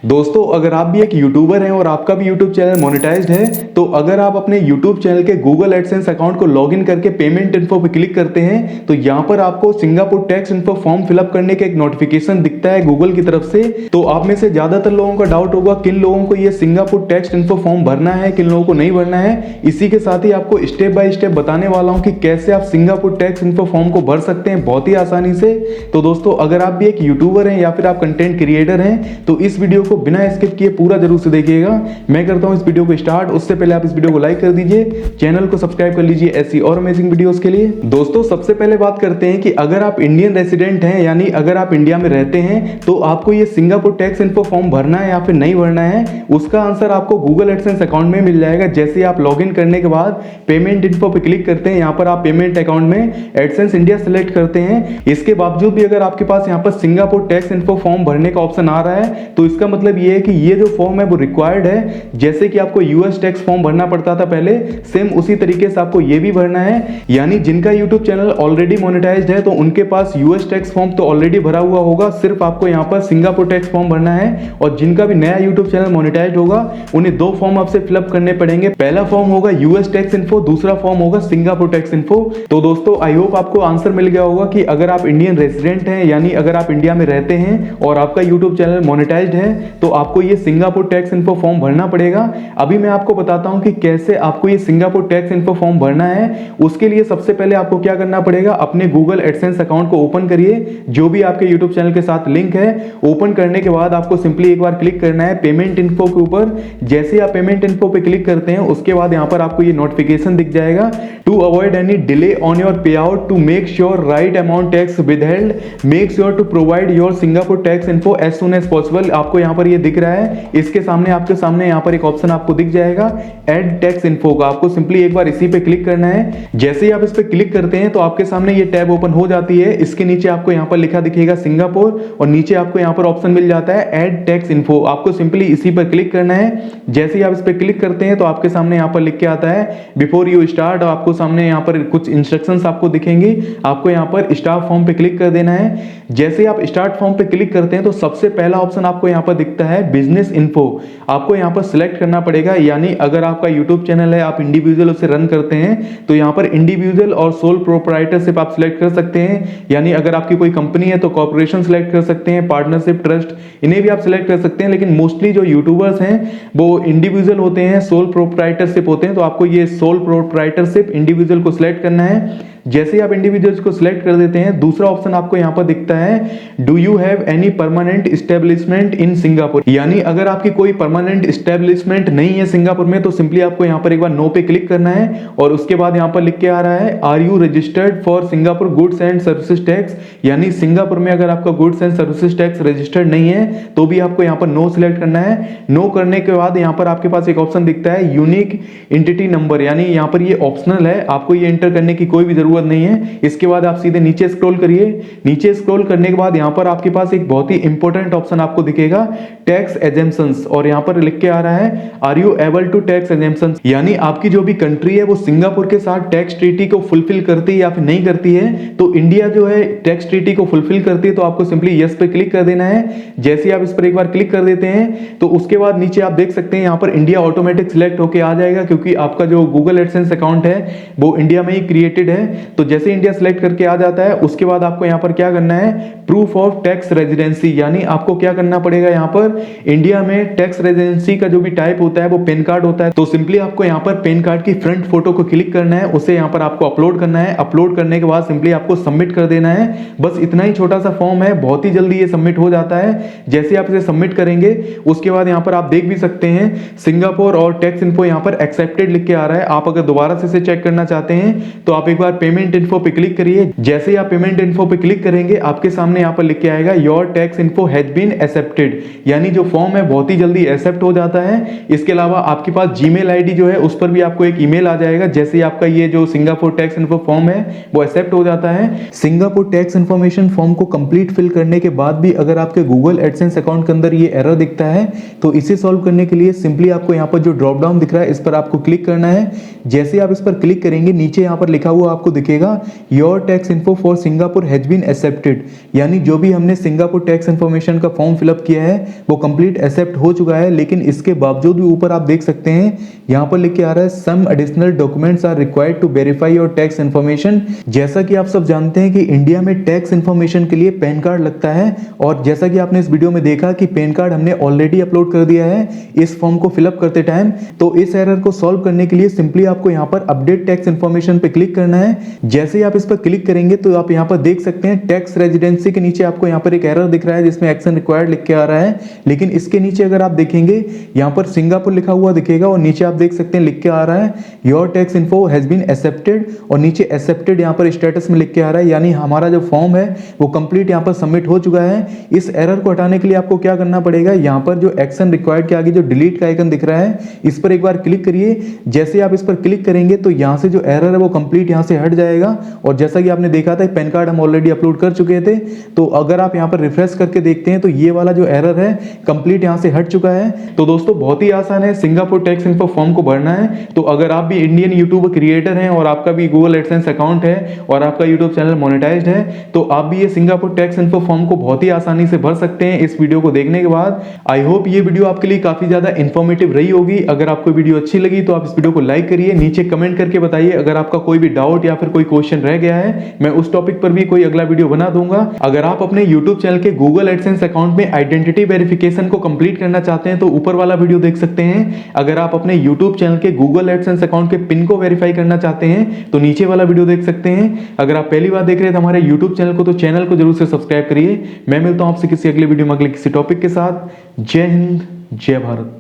दोस्तों अगर आप भी एक यूट्यूबर हैं और आपका भी यूट्यूब चैनल मोनेटाइज्ड है, तो अगर आप अपने यूट्यूब चैनल के गूगल एडसेंस अकाउंट को लॉगिन करके पेमेंट इन्फो पे क्लिक करते हैं तो यहाँ पर आपको Singapore tax info form fill up करने का एक नोटिफिकेशन दिखता है गूगल की तरफ से। तो आप में से ज्यादातर लोगों का डाउट होगा किन लोगों को ये सिंगापुर टैक्स इन्फो फॉर्म भरना है, किन लोगों को नहीं भरना है। इसी के साथ ही आपको स्टेप बाय स्टेप बताने वाला हूँ कि कैसे आप सिंगापुर टैक्स इन्फो फॉर्म को भर सकते हैं बहुत ही आसानी से। तो दोस्तों अगर आप भी एक यूट्यूबर हैं या फिर आप कंटेंट क्रिएटर हैं तो इस वीडियो को बिना स्किप किए पूरा जरूर से देखिएगा। मैं करता हूं इस वीडियो को स्टार्ट, उससे पहले आप इस वीडियो को लाइक कर दीजिए, चैनल को सब्सक्राइब कर लीजिए ऐसी और अमेजिंग वीडियोस के लिए। दोस्तों सबसे पहले बात करते हैं कि अगर आप इंडियन रेसिडेंट हैं यानी अगर आप इंडिया में रहते हैं तो आपको ये सिंगापुर टैक्स इन्फो फॉर्म भरना है या फिर नहीं भरना है। उसका आंसर आपको गूगल एडसेंस अकाउंट में मिल जाएगा। जैसे आप लॉगिन करने के बाद पेमेंट इन्फो पे क्लिक करते हैं, यहाँ पर आप पेमेंट अकाउंट में एडसेंस इंडिया सेलेक्ट करते हैं। इसके बावजूद भी अगर आपके पास यहाँ पर सिंगापुर टैक्स इन्फो फॉर्म भरने का ऑप्शन आ रहा है तो इसका मतलब ये है कि ये जो फॉर्म है वो रिक्वायर्ड है। जैसे कि आपको यूएस टैक्स फॉर्म भरना पड़ता था पहले, सेम उसी तरीके से आपको ये भी भरना है। यानी जिनका यूट्यूब चैनल ऑलरेडी मोनेटाइज्ड है तो उनके पास यूएस टैक्स फॉर्म तो ऑलरेडी भरा हुआ होगा, सिर्फ आपको यहाँ पर सिंगापुर टैक्स फॉर्म भरना है। और जिनका भी नया यूट्यूब चैनल मोनेटाइज्ड होगा उन्हें दो फॉर्म आपसे फिलअप करने पड़ेंगे। पहला फॉर्म होगा यूएस टैक्स इन्फो, दूसरा फॉर्म होगा सिंगापुर टैक्स इन्फो। तो दोस्तों आई होप आपको आंसर मिल गया होगा कि अगर आप इंडियन रेसिडेंट हैं यानी अगर आप इंडिया में रहते हैं और आपका यूट्यूब चैनल मोनेटाइज्ड है तो आपको ये सिंगापुर टैक्स इन्फो फॉर्म भरना पड़ेगा। अभी मैं आपको बताता हूं कि कैसे आपको ये सिंगापुर टैक्स इन्फो फॉर्म भरना है। उसके लिए सबसे पहले आपको क्या करना पड़ेगा, अपने गूगल एडसेंस अकाउंट को ओपन करिए, जो भी आपके यूट्यूब चैनल के साथ लिंक है। ओपन करने के बाद आपको सिंपली एक बार क्लिक करना है पेमेंट इन्फो के ऊपर। जैसे आप पेमेंट इन्फो पे क्लिक करते हैं उसके बाद यहाँ पर आपको ये नोटिफिकेशन दिख जाएगा, to avoid any delay on your payout, to make sure right amount tax withheld, make sure to provide your Singapore tax info as soon as possible. आपको यहाँ पर ये दिख रहा है, इसके सामने आपके सामने यहाँ पर एक ऑप्शन आपको दिख जाएगा ऐड टैक्स इन्फो का। आपको सिंपली एक बार इसी पे क्लिक करना है। जैसे ही आप इस पे क्लिक करते हैं तो आपके सामने ये टैब ओपन हो जाती है। इसके नीचे आपको यहाँ पर लिखा दिखेगा सिंगापुर और नीचे आपको यहाँ पर ऑप्शन मिल जाता है ऐड टैक्स इन्फो। आपको सिंपली इसी पर क्लिक करना है। जैसे ही आप इस पे क्लिक करते हैं तो आपके सामने यहाँ पर लिख के आता है बिफोर यू स्टार्ट। आपको सामने यहाँ पर कुछ इंस्ट्रक्शंस आपको दिखेंगी, आपको यहाँ पर स्टार्ट फॉर्म पे क्लिक कर देना है। जैसे ही आप स्टार्ट फॉर्म पे क्लिक करते हैं तो सबसे पहला ऑप्शन आपको यहाँ पर दिखता है बिजनेस इन्फो। आपको यहाँ पर सिलेक्ट करना पड़ेगा, यानी अगर आपका यूट्यूब चैनल है, आप इंडिविजुअल उसे रन करते हैं तो यहाँ पर इंडिविजुअल और सोल प्रोप्राइटरशिप आप सिलेक्ट कर सकते हैं। यानी अगर आपकी कोई कंपनी है तो कॉर्पोरेशन सिलेक्ट कर सकते हैं, पार्टनरशिप, ट्रस्ट, इन्हें भी आप सिलेक्ट कर सकते हैं। लेकिन मोस्टली जो यूट्यूबर्स हैं वो इंडिविजुअल होते हैं, सोल प्रोप्राइटरशिप होते हैं। तो आपको ये सोल प्रोप्राइटरशिप इंडिविजुअल को सिलेक्ट करना है। जैसे ही आप इंडिविजुअल्स को सिलेक्ट कर देते हैं दूसरा ऑप्शन आपको यहाँ पर दिखता है do you have any permanent establishment in Singapore. यानी अगर आपकी कोई परमानेंट एस्टेब्लिशमेंट नहीं है सिंगापुर में तो सिंपली आपको यहाँ पर एक बार नो पे क्लिक करना है। और उसके बाद यहाँ पर लिख के आ रहा है are you registered for Singapore goods and services tax. यानी सिंगापुर में अगर आपका goods and services tax registered नहीं है तो भी आपको यहाँ पर नो सिलेक्ट करना है। नो करने के बाद यहाँ पर आपके पास एक ऑप्शन दिखता है यूनिक एंटिटी नंबर, यानी यहाँ पर ये ऑप्शनल है, आपको ये एंटर करने की कोई भी जरूरत नहीं है। इसके बाद आप सीधे नीचे स्क्रॉल करिए। नीचे स्क्रॉल करने के बाद यहाँ पर आपके पास एक बहुत ही इंपॉर्टेंट ऑप्शन आपको दिखेगा टैक्स एजेम्पशंस। और यहाँ पर लिख के आ रहा है are you able to tax exemptions. यानी आपकी जो भी कंट्री है वो सिंगापुर के साथ टैक्स ट्रीटी को फुलफिल करती है या फिर नहीं करती है। तो इंडिया जो है टैक्स ट्रीटी को फुलफिल करती है तो आपको सिंपली यस पे क्लिक कर देना है। जैसे आप इस पर एक बार क्लिक कर देते हैं तो उसके बाद नीचे आप देख सकते हैं यहाँ पर इंडिया ऑटोमेटिक सिलेक्ट होकर आ जाएगा, क्योंकि आपका जो गूगल एडसेंस अकाउंट है वो इंडिया में ही क्रिएटेड है। तो जैसे इंडिया सिलेक्ट करके आ जाता है उसके बाद आपको यहाँ पर क्या करना है प्रूफ ऑफ टैक्स रेजिडेंसी। यानी आपको क्या करना पड़ेगा, यहाँ पर इंडिया में टैक्स रेजिडेंसी का जो भी टाइप होता है वो पैन कार्ड होता है। तो सिंपली आपको यहाँ पर पैन कार्ड की फ्रंट फोटो को क्लिक करना है, उसे यहाँ पर आपको अपलोड करना है। अपलोड करने के बाद सिंपली आपको सबमिट कर देना है। बस इतना ही छोटा सा फॉर्म है, बहुत ही जल्दी ये सबमिट हो जाता है। जैसे आप इसे सबमिट करेंगे उसके बाद यहाँ पर आप देख भी सकते हैं सिंगापुर और टैक्स इन्फो यहाँ पर एक्सेप्टेड लिख के आ रहा है। आप अगर दोबारा से इसे चेक करना चाहते हैं तो आप एक बार पेमेंट इन्फो पे क्लिक करिए। जैसे ही आप पेमेंट इन्फो पे क्लिक करेंगे आपके सामने यहाँ पर लिख के आएगा your tax info has been accepted. यानी जो फॉर्म है बहुत ही जल्दी एक्सेप्ट हो जाता है। इसके अलावा आपके पास जीमेल आईडी जो है उस पर भी आपको एक ईमेल आ जाएगा। जैसे ही आपका ये जो सिंगापुर टैक्स इन्फो फॉर्म है वो एक्सेप्ट हो जाता है। सिंगापुर टैक्स इन्फॉर्मेशन फॉर्म को कंप्लीट फिल करने के बाद भी अगर आपके गूगल एडसेंस अकाउंट के अंदर ये एरर दिखता है तो इसे सॉल्व करने के लिए सिंपली आपको यहाँ पर जो ड्रॉप डाउन दिख रहा है इस पर आपको क्लिक करना है। जैसे आप इस पर क्लिक करेंगे नीचे यहाँ पर लिखा हुआ आपको दिखेगा your tax info for Singapore has been accepted, यानी जो भी हमने सिंगापुर टैक्स इन्फॉर्मेशन का फॉर्म फिलअप किया है वो कंप्लीट एक्सेप्ट हो चुका है। लेकिन इसके बावजूद भी ऊपर आप देख सकते हैं यहाँ पर लिख के आ रहा है some additional documents are required to verify your tax information. जैसा कि आप सब जानते हैं कि इंडिया में टैक्स इन्फॉर्मेशन के लिए पैन कार्ड लगता है, और जैसा कि आपने इस वीडियो में देखा कि पैन कार्ड हमने ऑलरेडी अपलोड कर दिया है इस फॉर्म को फिलअप करते टाइम। तो इस एरर को सॉल्व करने के लिए सिंपली आपको यहाँ पर अपडेट टैक्स इन्फॉर्मेशन पे क्लिक करना है। जैसे ही आप इस पर क्लिक करेंगे तो आप यहाँ पर देख सकते हैं टैक्स रेजिडेंसी के नीचे आपको यहाँ पर एक एरर दिख रहा है जिसमें एक्शन रिक्वायर्ड लिख के आ रहा है। लेकिन इसके नीचे अगर आप देखेंगे यहाँ पर सिंगापुर लिखा हुआ दिखेगा और नीचे आप देख सकते हैं लिख के आ रहा है your tax info has been accepted, और नीचे एक्सेप्टेड यहाँ पर स्टेटस में लिख के आ रहा है, यानी हमारा जो फॉर्म है वो कंप्लीट यहाँ पर सबमिट हो चुका है। इस एरर को हटाने के लिए आपको क्या करना पड़ेगा, यहाँ पर जो एक्शन रिक्वायर्ड के आगे जो डिलीट का आइकन दिख रहा है इस पर एक बार क्लिक करिए। जैसे आप इस पर क्लिक करेंगे तो यहाँ से जो एरर है वो कंप्लीट यहाँ से हट जाएगा। और जैसा कि आपने देखा था पैन कार्ड हम ऑलरेडी अपलोड कर चुके थे, तो अगर आप यहाँ पर रिफ्रेश करके देखते हैं तो ये वाला जो एरर है कंप्लीट यहाँ से हट चुका है। तो दोस्तों बहुत ही आसान है सिंगापुर टैक्स इन्फो फॉर्म को भरना है। तो अगर आप भी इंडियन यूट्यूब क्रिएटर हैं और आपका भी गूगल एडसेंस अकाउंट है और आपका यूट्यूब चैनल मोनेटाइज्ड है तो आप भी ये सिंगापुर टैक्स इन्फो फॉर्म को बहुत ही आसानी से भर सकते हैं इस वीडियो को देखने के बाद। आई होप ये वीडियो आपके लिए काफी ज्यादा इंफॉर्मेटिव रही होगी। अगर आपको वीडियो अच्छी लगी तो आप इस वीडियो को लाइक करिए, नीचे कमेंट करके बताइए अगर आपका कोई भी डाउट या फिर कोई क्वेश्चन रह गया है, मैं उस टॉपिक पर भी कोई अगला वीडियो बना दूंगा। अगर आप अपने यूट्यूब चैनल के गूगल एडसेंस अकाउंट में आइडेंटिटी वेरिफिकेशन को कंप्लीट करना चाहते हैं तो ऊपर वाला वीडियो देख सकते हैं। अगर आप अपने यूट्यूब चैनल के गूगल एडसेंस अकाउंट के पिन को वेरीफाई करना चाहते हैं तो नीचे वाला वीडियो देख सकते हैं। अगर आप पहली बार देख रहे हैं हमारे यूट्यूब चैनल को तो चैनल को जरूर से सब्सक्राइब करिए। मैं मिलता हूं आपसे किसी अगले वीडियो में अगले किसी टॉपिक के साथ। जय हिंद, जय भारत।